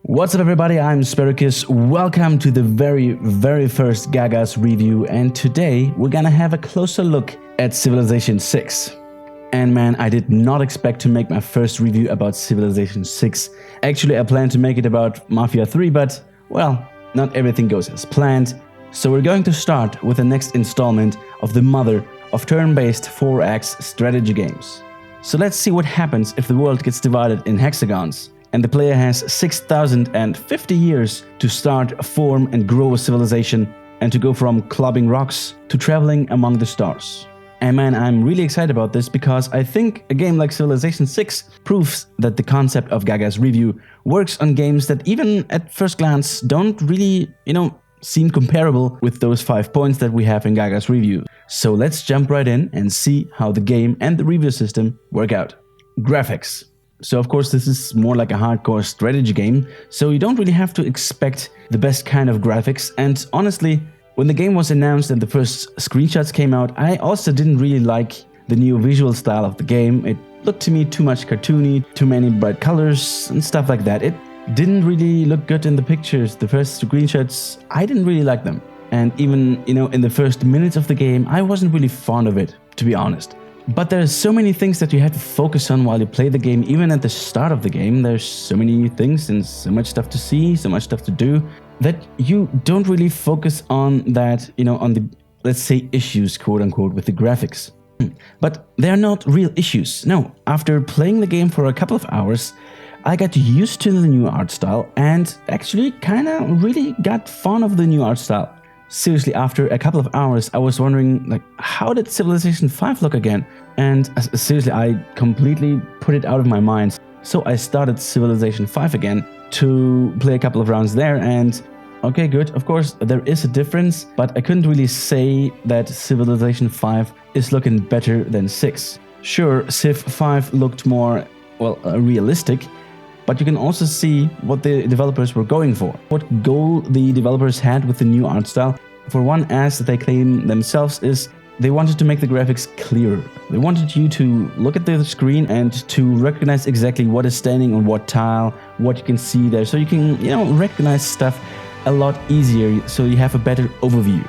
What's up everybody, I'm Sparrowkiss. Welcome to the very first GAGAS review, and today we're gonna have a closer look at Civilization 6. And man, I did not expect to make my first review about Civilization 6. Actually, I planned to make it about Mafia 3, but well, not everything goes as planned. So we're going to start with the next installment of the mother of turn-based 4X strategy games. So let's see what happens if the world gets divided in hexagons and the player has 6,050 years to start, form and grow a civilization, and to go from clubbing rocks to traveling among the stars. And man, I'm really excited about this because I think a game like Civilization 6 proves that the concept of GAGAS review works on games that even at first glance don't really, seem comparable with those 5 points that we have in GAGAS review. So let's jump right in and see how the game and the review system work out. Graphics. So of course this is more like a hardcore strategy game, so you don't really have to expect the best kind of graphics. And honestly, when the game was announced and the first screenshots came out, I also didn't really like the new visual style of the game. It looked to me too much cartoony, too many bright colors and stuff like that. It didn't really look good in the pictures. The first screenshots, I didn't really like them. And even, in the first minutes of the game, I wasn't really fond of it, to be honest. But there's so many things that you have to focus on while you play the game. Even at the start of the game, there's so many new things and so much stuff to see, so much stuff to do, that you don't really focus on that, on the, let's say, issues, quote unquote, with the graphics. But they're not real issues. No, after playing the game for a couple of hours, I got used to the new art style and actually kinda really got fond of the new art style. Seriously, after a couple of hours, I was wondering, how did Civilization 5 look again? And seriously, I completely put it out of my mind. So I started Civilization 5 again to play a couple of rounds there, and okay, good. Of course, there is a difference, but I couldn't really say that Civilization 5 is looking better than 6. Sure, Civ 5 looked more, realistic, but you can also see what the developers were going for. What goal the developers had with the new art style. For one, as they claim themselves, is they wanted to make the graphics clearer. They wanted you to look at the screen and to recognize exactly what is standing on what tile, what you can see there, so you can, recognize stuff a lot easier, so you have a better overview.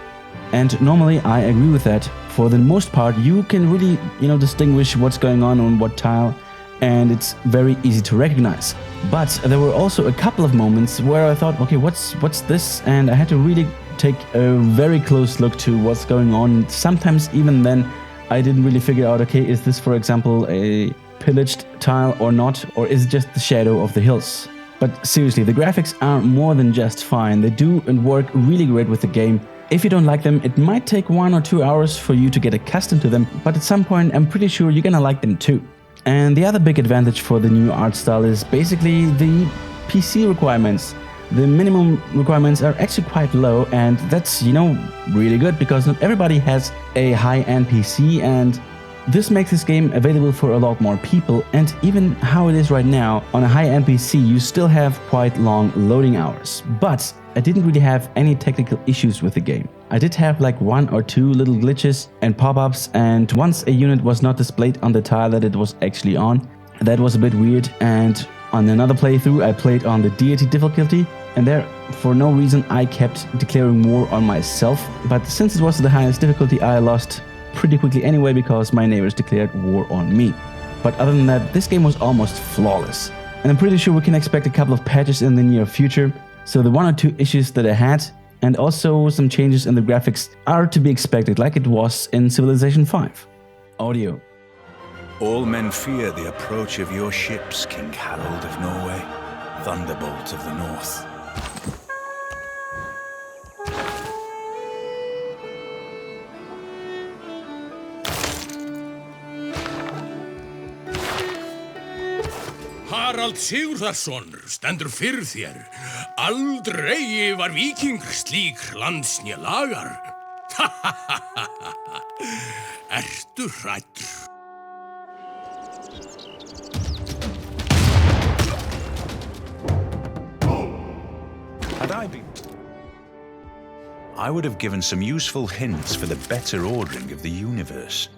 And normally I agree with that. For the most part, you can really, distinguish what's going on what tile, and it's very easy to recognize. But there were also a couple of moments where I thought, okay, what's this? And I had to really take a very close look to what's going on. Sometimes even then, I didn't really figure out, okay, is this, for example, a pillaged tile or not? Or is it just the shadow of the hills? But seriously, the graphics are more than just fine. They do and work really great with the game. If you don't like them, it might take 1 or 2 hours for you to get accustomed to them, but at some point, I'm pretty sure you're gonna like them too. And the other big advantage for the new art style is basically the PC requirements. The minimum requirements are actually quite low, and that's, really good because not everybody has a high-end PC, and this makes this game available for a lot more people. And even how it is right now, on a high-end PC, you still have quite long loading hours. But I didn't really have any technical issues with the game. I did have 1 or 2 little glitches and pop-ups, and once a unit was not displayed on the tile that it was actually on. That was a bit weird, and on another playthrough I played on the deity difficulty, and there, for no reason, I kept declaring war on myself. But since it was the highest difficulty, I lost pretty quickly anyway because my neighbors declared war on me. But other than that, this game was almost flawless. And I'm pretty sure we can expect a couple of patches in the near future. So the 1 or 2 issues that I had, and also some changes in the graphics, are to be expected, like it was in Civilization 5. Audio. All men fear the approach of your ships, King Harold of Norway, Thunderbolt of the North. Harald Sigurðarson stendur fyrir þér. Aldrei var víking slík lands né lagar. Ertu hræddur? Had I been, I would have given some useful hints for the better ordering of the universe.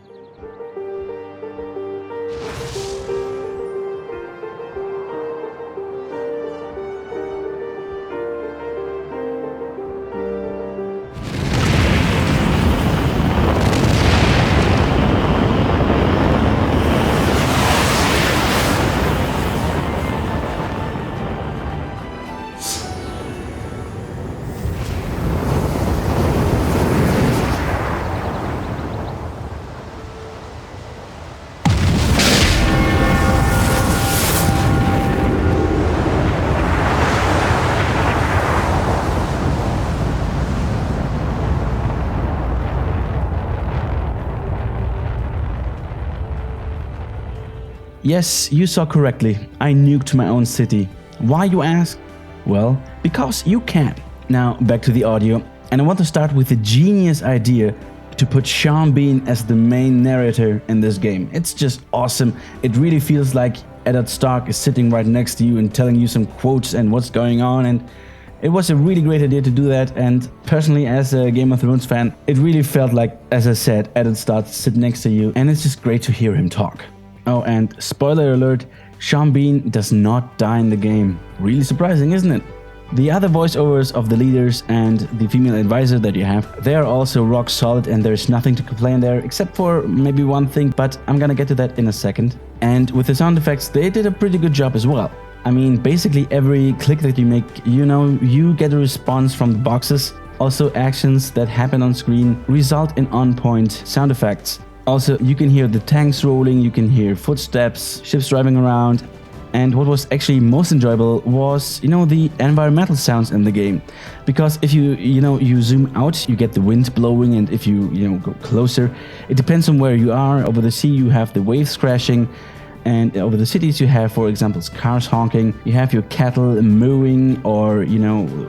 Yes, you saw correctly. I nuked my own city. Why, you ask? Well, because you can. Now, back to the audio. And I want to start with the genius idea to put Sean Bean as the main narrator in this game. It's just awesome. It really feels like Eddard Stark is sitting right next to you and telling you some quotes and what's going on, and it was a really great idea to do that. And personally, as a Game of Thrones fan, it really felt like, as I said, Eddard Stark sitting next to you, and it's just great to hear him talk. Oh, and spoiler alert, Sean Bean does not die in the game. Really surprising, isn't it? The other voiceovers of the leaders and the female advisor that you have, they are also rock solid, and there's nothing to complain there except for maybe one thing, but I'm gonna get to that in a second. And with the sound effects, they did a pretty good job as well. I mean, basically every click that you make, you get a response from the boxes. Also, actions that happen on screen result in on-point sound effects. Also, you can hear the tanks rolling, you can hear footsteps, ships driving around. And what was actually most enjoyable was, the environmental sounds in the game. Because if you zoom out, you get the wind blowing, and if you go closer, it depends on where you are. Over the sea, you have the waves crashing, and over the cities, you have, for example, cars honking. You have your cattle mooing, or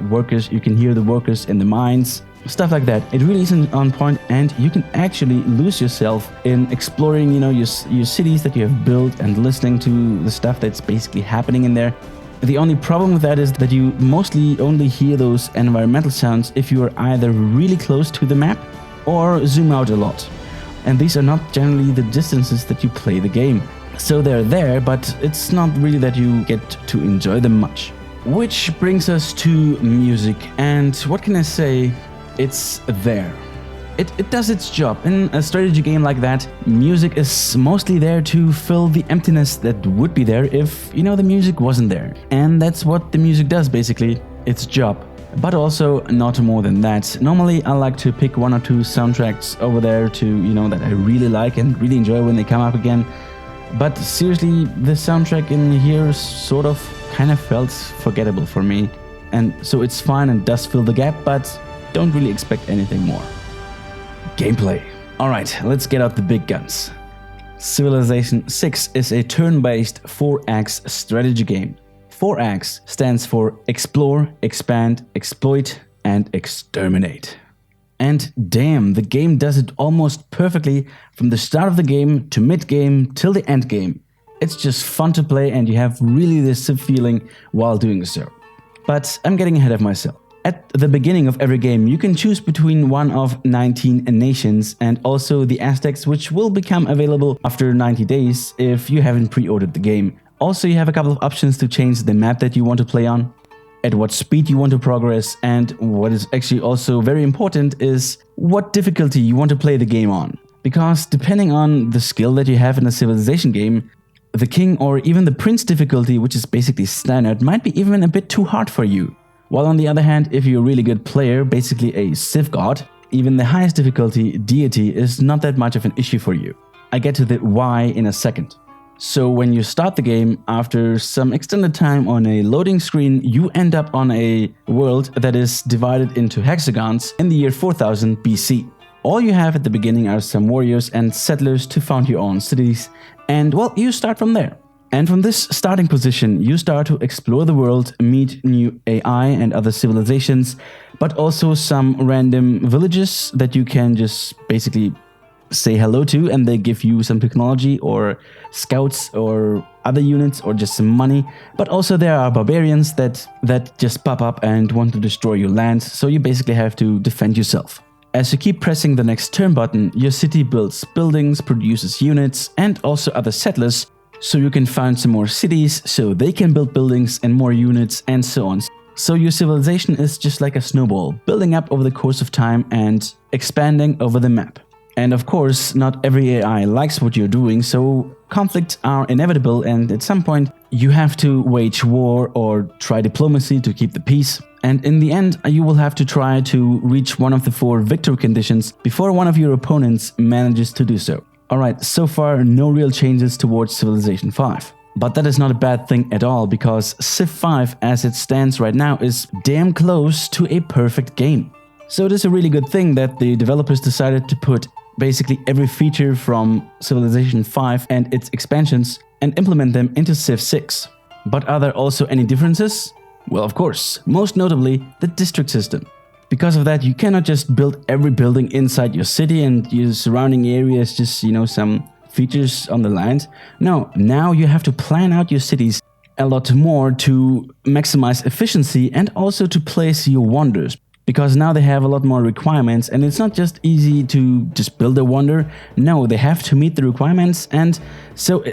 workers. You can hear the workers in the mines. Stuff like that. It really isn't on point, and you can actually lose yourself in exploring, your cities that you have built and listening to the stuff that's basically happening in there. The only problem with that is that you mostly only hear those environmental sounds if you are either really close to the map or zoom out a lot. And these are not generally the distances that you play the game. So they're there, but it's not really that you get to enjoy them much. Which brings us to music, and what can I say? It's there. It does its job. In a strategy game like that, music is mostly there to fill the emptiness that would be there if, the music wasn't there. And that's what the music does, basically, its job. But also not more than that. Normally, I like to pick one or two soundtracks over there to, that I really like and really enjoy when they come up again. But seriously, the soundtrack in here kind of felt forgettable for me. And so it's fine and does fill the gap, but don't really expect anything more. Gameplay. Alright, let's get out the big guns. Civilization 6 is a turn-based 4X strategy game. 4X stands for Explore, Expand, Exploit, and Exterminate. And damn, the game does it almost perfectly from the start of the game to mid-game till the end game. It's just fun to play, and you have really this feeling while doing so. But I'm getting ahead of myself. At the beginning of every game, you can choose between one of 19 nations and also the Aztecs, which will become available after 90 days if you haven't pre-ordered the game. Also, you have a couple of options to change the map that you want to play on, at what speed you want to progress, and what is actually also very important is what difficulty you want to play the game on. Because depending on the skill that you have in a civilization game, the king or even the prince difficulty, which is basically standard, might be even a bit too hard for you. While on the other hand, if you're a really good player, basically a Civ god, even the highest difficulty, deity, is not that much of an issue for you. I get to the why in a second. So when you start the game, after some extended time on a loading screen, you end up on a world that is divided into hexagons in the year 4000 BC. All you have at the beginning are some warriors and settlers to found your own cities, and well, you start from there. And from this starting position, you start to explore the world, meet new AI and other civilizations, but also some random villages that you can just basically say hello to, and they give you some technology or scouts or other units or just some money. But also there are barbarians that just pop up and want to destroy your land, so you basically have to defend yourself. As you keep pressing the next turn button, your city builds buildings, produces units, and also other settlers, so you can find some more cities, so they can build buildings and more units and so on. So your civilization is just like a snowball, building up over the course of time and expanding over the map. And of course, not every AI likes what you're doing, so conflicts are inevitable, and at some point you have to wage war or try diplomacy to keep the peace. And in the end, you will have to try to reach one of the 4 victory conditions before one of your opponents manages to do so. Alright, so far no real changes towards Civilization 5. But that is not a bad thing at all, because Civ 5 as it stands right now is damn close to a perfect game. So it is a really good thing that the developers decided to put basically every feature from Civilization 5 and its expansions and implement them into Civ 6. But are there also any differences? Well, of course, most notably the district system. Because of that, you cannot just build every building inside your city and your surrounding areas, just, some features on the land. No, now you have to plan out your cities a lot more to maximize efficiency and also to place your wonders. Because now they have a lot more requirements, and it's not just easy to just build a wonder. No, they have to meet the requirements, and so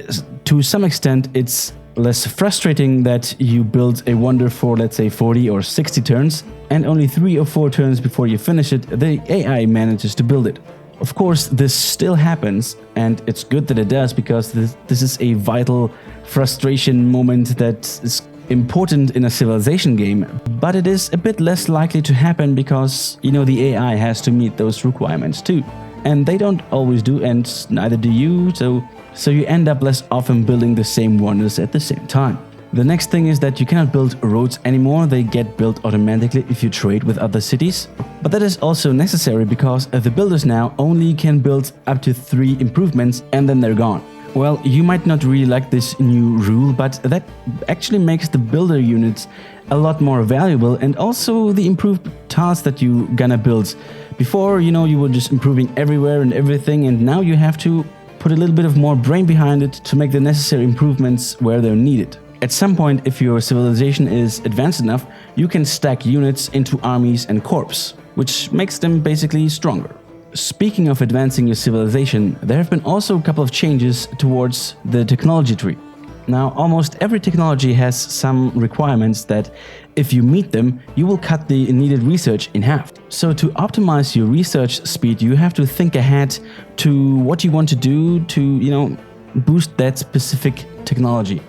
to some extent it's less frustrating that you build a wonder for, let's say, 40 or 60 turns, and only 3 or 4 turns before you finish it, the AI manages to build it. Of course, this still happens, and it's good that it does, because this is a vital frustration moment that is important in a civilization game, but it is a bit less likely to happen because, the AI has to meet those requirements too. And they don't always do, and neither do you, so you end up less often building the same wonders at the same time. The next thing is that you cannot build roads anymore, they get built automatically if you trade with other cities. But that is also necessary because the builders now only can build up to 3 improvements and then they're gone. Well, you might not really like this new rule, but that actually makes the builder units a lot more valuable, and also the improved tiles that you gonna build. Before, you were just improving everywhere and everything, and now you have to put a little bit of more brain behind it to make the necessary improvements where they're needed. At some point, if your civilization is advanced enough, you can stack units into armies and corps, which makes them basically stronger. Speaking of advancing your civilization, there have been also a couple of changes towards the technology tree. Now, almost every technology has some requirements that, if you meet them, you will cut the needed research in half. So to optimize your research speed, you have to think ahead to what you want to do to, boost that specific technology.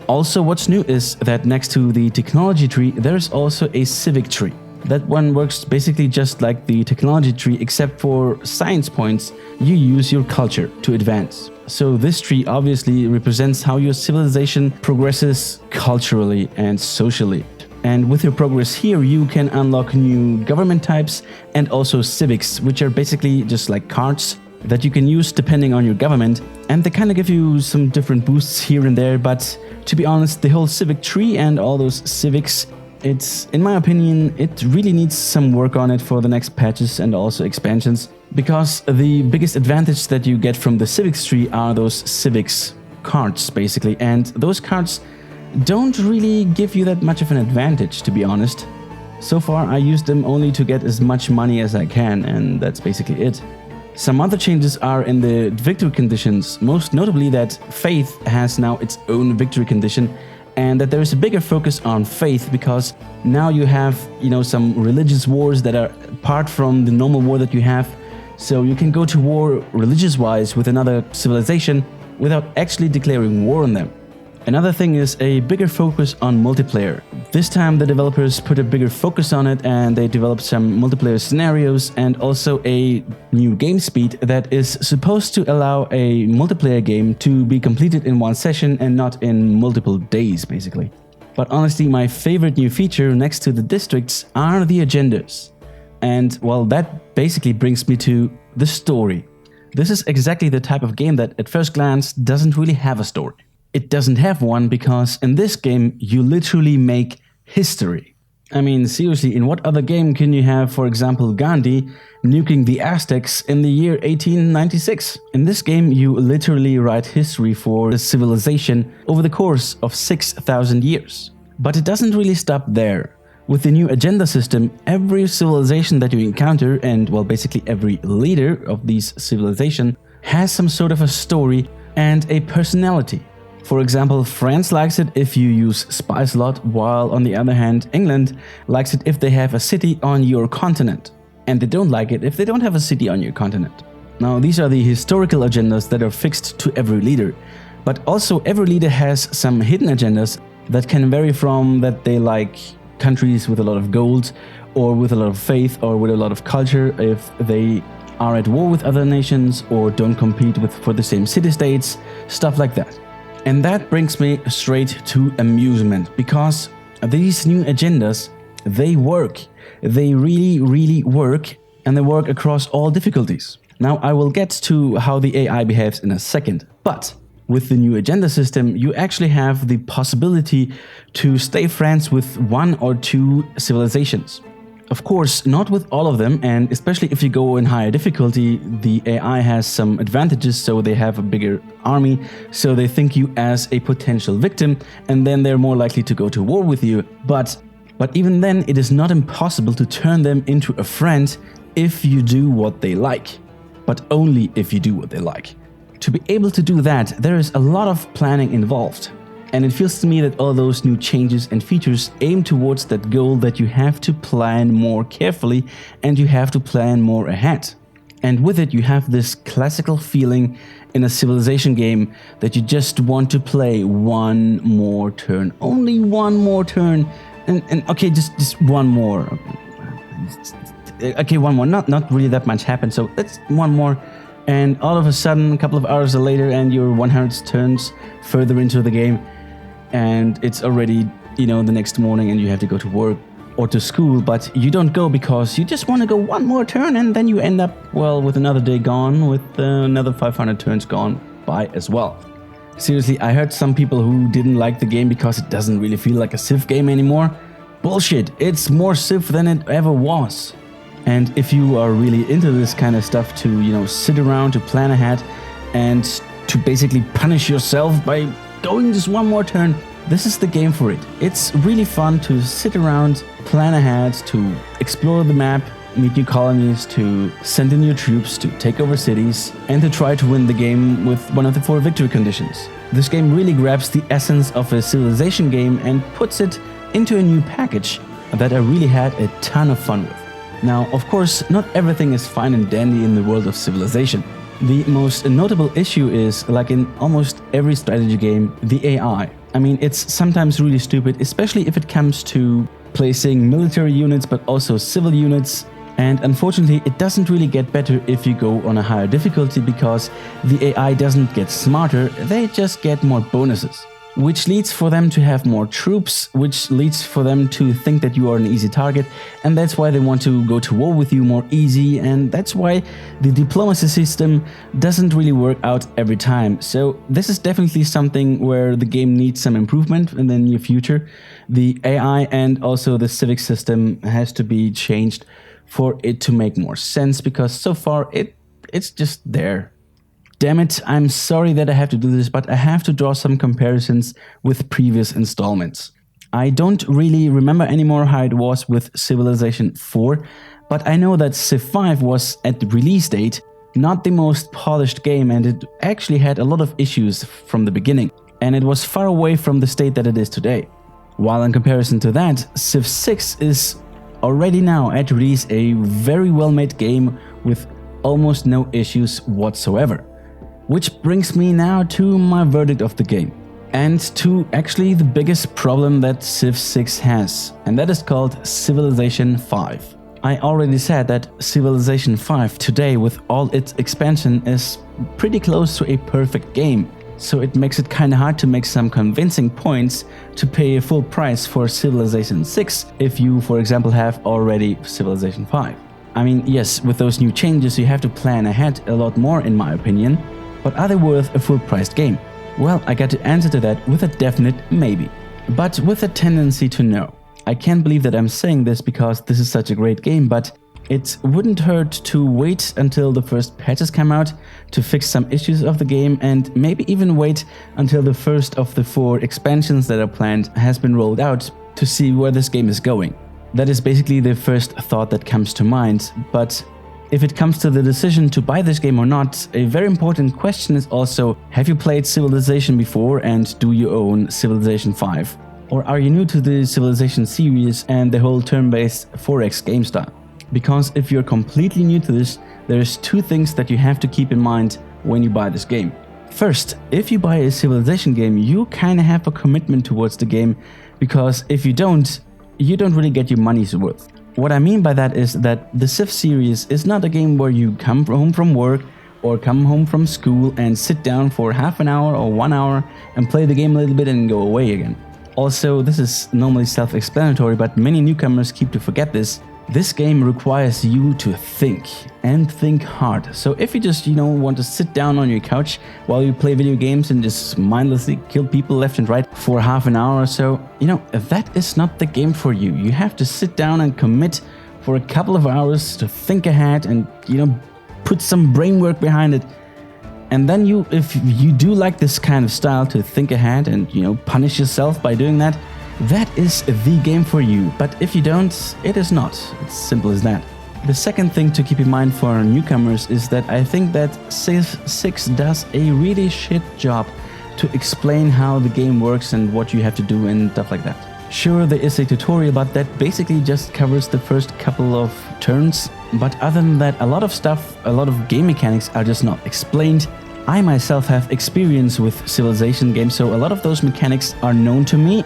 Also, what's new is that next to the technology tree, there's also a civic tree. That one works basically just like the technology tree, except for science points, you use your culture to advance. So this tree obviously represents how your civilization progresses culturally and socially. And with your progress here, you can unlock new government types and also civics, which are basically just like cards that you can use depending on your government. And they kind of give you some different boosts here and there, but to be honest, the whole civic tree and all those civics, in my opinion, it really needs some work on it for the next patches and also expansions, because the biggest advantage that you get from the civics tree are those civics cards, basically, and those cards don't really give you that much of an advantage, to be honest. So far, I used them only to get as much money as I can, and that's basically it. Some other changes are in the victory conditions, most notably that faith has now its own victory condition, and that there is a bigger focus on faith, because now you have, some religious wars that are apart from the normal war that you have. So you can go to war religious-wise with another civilization without actually declaring war on them. Another thing is a bigger focus on multiplayer. This time the developers put a bigger focus on it, and they developed some multiplayer scenarios and also a new game speed that is supposed to allow a multiplayer game to be completed in one session and not in multiple days, basically. But honestly, my favorite new feature next to the districts are the agendas. And well, that basically brings me to the story. This is exactly the type of game that at first glance doesn't really have a story. It doesn't have one because in this game you literally make history. I mean, seriously, in what other game can you have, for example, Gandhi nuking the Aztecs in the year 1896? In this game you literally write history for the civilization over the course of 6,000 years. But it doesn't really stop there. With the new agenda system, every civilization that you encounter, and well, basically every leader of these civilizations, has some sort of a story and a personality. For example, France likes it if you use spies a lot, while on the other hand, England likes it if they have a city on your continent. And they don't like it if they don't have a city on your continent. Now, these are the historical agendas that are fixed to every leader. But also every leader has some hidden agendas that can vary from that they like countries with a lot of gold, or with a lot of faith, or with a lot of culture, if they are at war with other nations or don't compete for the same city-states, stuff like that. And that brings me straight to amusement, because these new agendas, they work. They really work, and they work across all difficulties. Now I will get to how the AI behaves in a second, but with the new agenda system, you actually have the possibility to stay friends with 1 or 2 civilizations. Of course, not with all of them, and especially if you go in higher difficulty, the AI has some advantages, so they have a bigger army, so they think you as a potential victim, and then they're more likely to go to war with you. But even then, it is not impossible to turn them into a friend if you do what they like. But only if you do what they like. To be able to do that, there is a lot of planning involved. And it feels to me that all those new changes and features aim towards that goal that you have to plan more carefully and you have to plan more ahead. And with it, you have this classical feeling in a civilization game that you just want to play one more turn. Only one more turn. And okay, just one more. Okay, one more. Not really that much happened, so let's one more. And all of a sudden, a couple of hours later, and you're 100 turns further into the game. And it's already, the next morning and you have to go to work or to school, but you don't go because you just want to go one more turn, and then you end up, well, with another day gone, with another 500 turns gone by as well. Seriously, I heard some people who didn't like the game because it doesn't really feel like a Civ game anymore. Bullshit, it's more Civ than it ever was. And if you are really into this kind of stuff, to, sit around, to plan ahead, and to basically punish yourself by going just one more turn, this is the game for it. It's really fun to sit around, plan ahead, to explore the map, meet new colonies, to send in your troops, to take over cities, and to try to win the game with one of the 4 victory conditions. This game really grabs the essence of a civilization game and puts it into a new package that I really had a ton of fun with. Now, of course, not everything is fine and dandy in the world of Civilization. The most notable issue is, like in almost every strategy game, the AI. I mean, it's sometimes really stupid, especially if it comes to placing military units but also civil units. And unfortunately, it doesn't really get better if you go on a higher difficulty, because the AI doesn't get smarter, they just get more bonuses. Which leads for them to have more troops, which leads for them to think that you are an easy target, and that's why they want to go to war with you more easy, and that's why the diplomacy system doesn't really work out every time. So this is definitely something where the game needs some improvement in the near future. The AI and also the civic system has to be changed for it to make more sense, because so far it's just there. Damn it, I'm sorry that I have to do this, but I have to draw some comparisons with previous installments. I don't really remember anymore how it was with Civilization 4, but I know that Civ 5 was, at the release date, not the most polished game, and it actually had a lot of issues from the beginning, and it was far away from the state that it is today. While in comparison to that, Civ 6 is already now at release a very well-made game with almost no issues whatsoever. Which brings me now to my verdict of the game, and to actually the biggest problem that Civ 6 has, and that is called Civilization 5. I already said that Civilization 5 today, with all its expansion, is pretty close to a perfect game, so it makes it kinda hard to make some convincing points to pay a full price for Civilization 6 if you, for example, have already Civilization 5. I mean, yes, with those new changes you have to plan ahead a lot more, in my opinion. But are they worth a full-priced game? Well, I got to answer to that with a definite maybe, but with a tendency to no. I can't believe that I'm saying this because this is such a great game, but it wouldn't hurt to wait until the first patches come out to fix some issues of the game, and maybe even wait until the first of the 4 expansions that are planned has been rolled out to see where this game is going. That is basically the first thought that comes to mind, but if it comes to the decision to buy this game or not, a very important question is also, have you played Civilization before and do you own Civilization 5? Or are you new to the Civilization series and the whole turn-based 4X game style? Because if you're completely new to this, there's 2 things that you have to keep in mind when you buy this game. First, if you buy a Civilization game, you kinda have a commitment towards the game, because if you don't really get your money's worth. What I mean by that is that the Civ series is not a game where you come home from work or come home from school and sit down for half an hour or 1 hour and play the game a little bit and go away again. Also, this is normally self-explanatory, but many newcomers keep to forget this. This game requires you to think, and think hard. So if you just, want to sit down on your couch while you play video games and just mindlessly kill people left and right for half an hour or so, that is not the game for you. You have to sit down and commit for a couple of hours to think ahead and, put some brain work behind it. And then if you do like this kind of style to think ahead and, punish yourself by doing that, that is the game for you. But if you don't, it is not. It's simple as that. The second thing to keep in mind for newcomers is that I think that Civ 6 does a really shit job to explain how the game works and what you have to do and stuff like that. Sure, there is a tutorial, but that basically just covers the first couple of turns. But other than that, a lot of stuff, a lot of game mechanics are just not explained. I myself have experience with Civilization games, so a lot of those mechanics are known to me.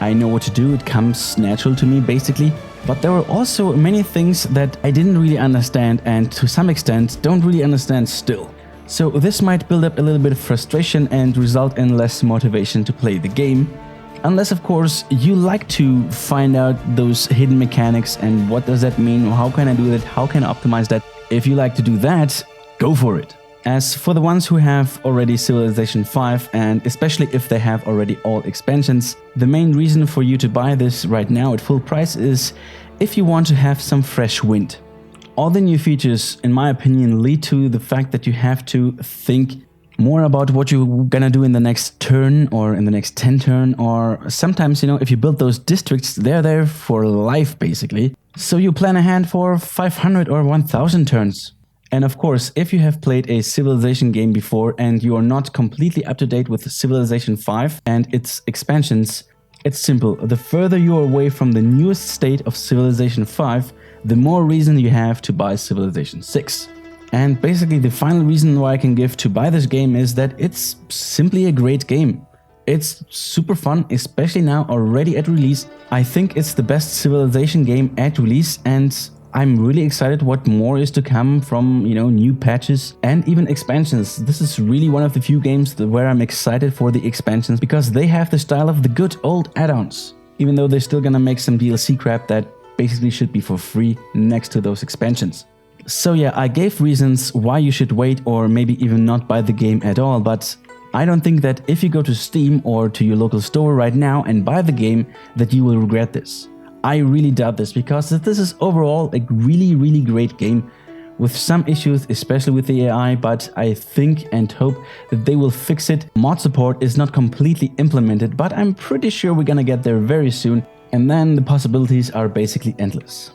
I know what to do, it comes natural to me basically. But there were also many things that I didn't really understand and to some extent don't really understand still. So this might build up a little bit of frustration and result in less motivation to play the game. Unless of course you like to find out those hidden mechanics and what does that mean, how can I do that, how can I optimize that. If you like to do that, go for it. As for the ones who have already Civilization 5, and especially if they have already all expansions, the main reason for you to buy this right now at full price is if you want to have some fresh wind. All the new features, in my opinion, lead to the fact that you have to think more about what you're gonna do in the next turn or in the next 10 turn, or sometimes, if you build those districts, they're there for life basically. So you plan ahead for 500 or 1000 turns. And of course, if you have played a Civilization game before and you are not completely up to date with Civilization 5 and its expansions, it's simple. The further you are away from the newest state of Civilization 5, the more reason you have to buy Civilization 6. And basically the final reason why I can give to buy this game is that it's simply a great game. It's super fun, especially now already at release. I think it's the best Civilization game at release, and I'm really excited what more is to come from, new patches and even expansions. This is really one of the few games where I'm excited for the expansions because they have the style of the good old add-ons. Even though they're still gonna make some DLC crap that basically should be for free next to those expansions. So yeah, I gave reasons why you should wait or maybe even not buy the game at all, but I don't think that if you go to Steam or to your local store right now and buy the game that you will regret this. I really doubt this because this is overall a really, really great game with some issues, especially with the AI, but I think and hope that they will fix it. Mod support is not completely implemented, but I'm pretty sure we're gonna get there very soon, and then the possibilities are basically endless.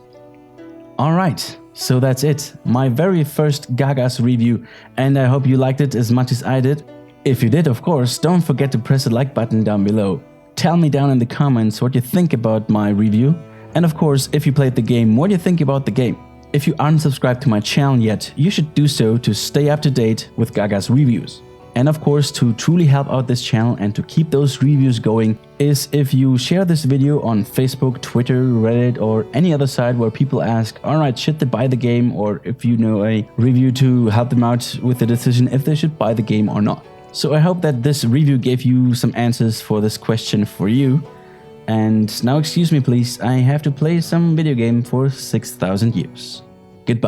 Alright, so that's it. My very first GAGAS review, and I hope you liked it as much as I did. If you did, of course, don't forget to press the like button down below. Tell me down in the comments what you think about my review. And of course, if you played the game, what do you think about the game? If you aren't subscribed to my channel yet, you should do so to stay up to date with GAGAS reviews. And of course, to truly help out this channel and to keep those reviews going is if you share this video on Facebook, Twitter, Reddit, or any other site where people ask, alright, should they buy the game? Or if you know a review to help them out with the decision if they should buy the game or not. So I hope that this review gave you some answers for this question for you. And now excuse me please, I have to play some video game for 6,000 years. Goodbye.